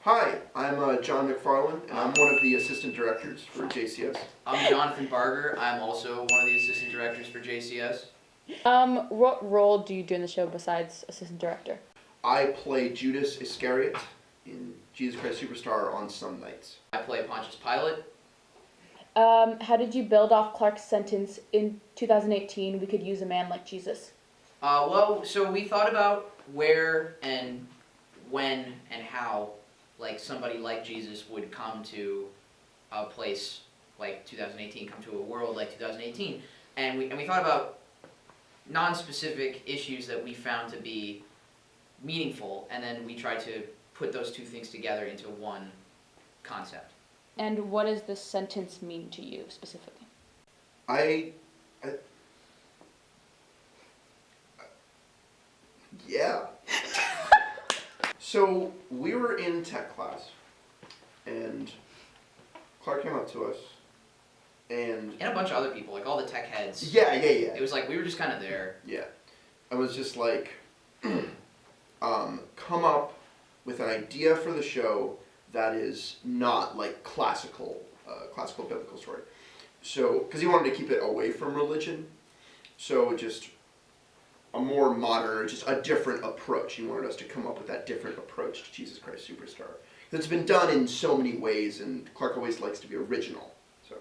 Hi, I'm John McFarland, and I'm one of the assistant directors for JCS. I'm Jonathan Barger. I'm also one of the assistant directors for JCS. What role do you do in the show besides assistant director? I play Judas Iscariot in Jesus Christ Superstar on some nights. I play Pontius Pilate. How did you build off Clark's sentence in 2018, we could use a man like Jesus? So we thought about where and when and how, like, somebody like Jesus would come to a place like 2018, come to a world like 2018, and we thought about non-specific issues that we found to be meaningful, and then we tried to put those two things together into one concept. And what does this sentence mean to you specifically? Yeah. So we were in tech class, and Clark came up to us, and a bunch of other people, like all the tech heads. Yeah. It was like we were just kind of there. Yeah. I was just like, come up with an idea for the show that is not like classical biblical story. So, because he wanted to keep it away from religion, so just a more modern, just a different approach. He wanted us to come up with that different approach to Jesus Christ Superstar. It's been done in so many ways, and Clark always likes to be original. So.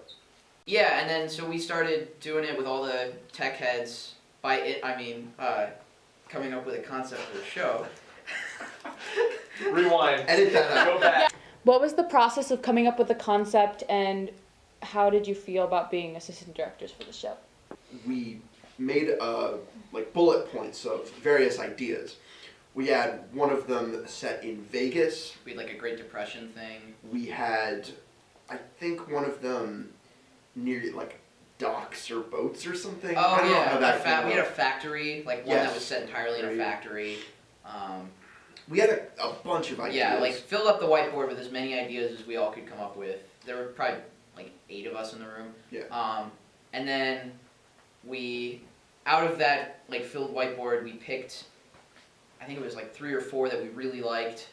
Yeah, and then so we started doing it with all the tech heads. By it, I mean coming up with a concept for the show. Rewind. Edit that out. Go back. What was the process of coming up with the concept, and how did you feel about being assistant directors for the show? We made like bullet points of various ideas. We had one of them set in Vegas. We had like a Great Depression thing. We had, I think, one of them near like docks or boats or something. Oh I don't know how that we came had a up. factory, like one Yes. that was set entirely in a factory. We had a bunch of ideas. Yeah, like filled up the whiteboard with as many ideas as we all could come up with. There were probably like 8 of us in the room. Yeah. And then we, out of that like filled whiteboard, we picked, I think it was like 3 or 4 that we really liked.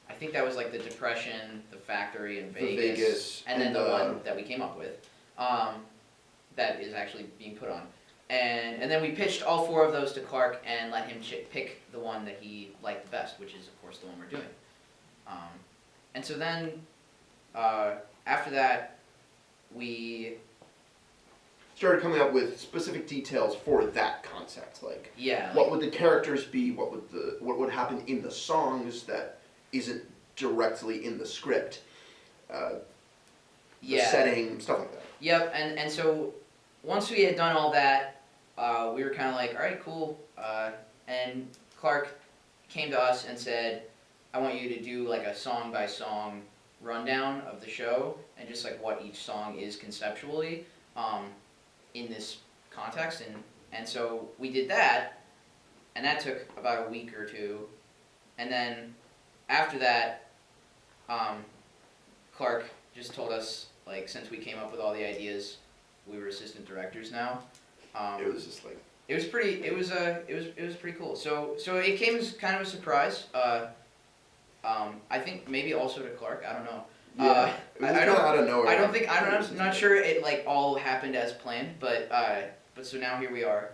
I think that was like the Depression, the factory, and Vegas, and then the one that we came up with, that is actually being put on. And then we pitched all 4 of those to Clark and let him pick the one that he liked the best, which is of course the one we're doing. And so then after that, we started coming up with specific details for that concept, like what would the characters be, what would happen in the songs that isn't directly in the script, the setting, stuff like that. Yep, and so once we had done all that, we were kind of like, all right, cool. And Clark came to us and said, I want you to do like a song-by-song rundown of the show and just like what each song is conceptually in this context. And so we did that, and that took about a week or 2. And then after that, Clark just told us, like, since we came up with all the ideas, we were assistant directors now. It was just like it was pretty cool. So it came as kind of a surprise. I think maybe also to Clark. I don't know. Yeah, it was kind of out of nowhere. I'm not sure it like all happened as planned, but so now here we are.